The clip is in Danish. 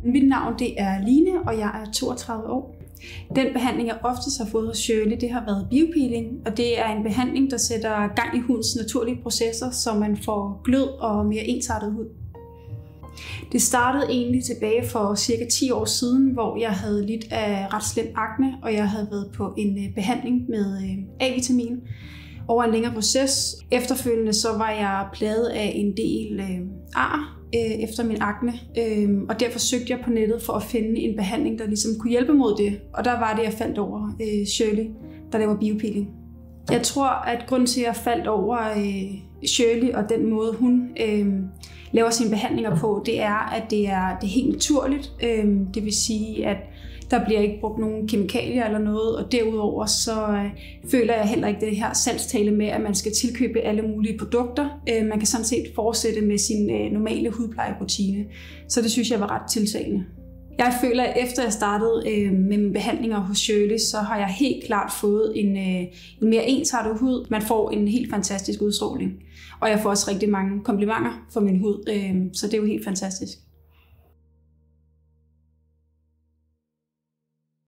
Mit navn det er Line, og jeg er 32 år. Den behandling, jeg oftest har fået hos Shirley, det har været biopeeling, og det er en behandling, der sætter gang i hudens naturlige processer, så man får glød og mere ensartet hud. Det startede egentlig tilbage for cirka 10 år siden, hvor jeg havde lidt af ret slem akne, og jeg havde været på en behandling med A-vitamin over en længere proces. Efterfølgende så var jeg plaget af en del ar efter min akne, og derfor søgte jeg på nettet for at finde en behandling, der ligesom kunne hjælpe mod det. Og der var det, jeg faldt over Shirley, der laver biopeeling. Jeg tror, at grunden til, at jeg faldt over Shirley og den måde, hun laver sine behandlinger på, det er, at det er helt naturligt. Det vil sige, at der bliver ikke brugt nogen kemikalier eller noget, og derudover så føler jeg heller ikke det her salgstale med, at man skal tilkøbe alle mulige produkter. Man kan sådan set fortsætte med sin normale hudplejerutine, så det synes jeg var ret tiltalende. Jeg føler, at efter jeg startede med mine behandlinger hos Shirley, så har jeg helt klart fået en mere ensartet hud. Man får en helt fantastisk udstråling, og jeg får også rigtig mange komplimenter for min hud, så det er jo helt fantastisk.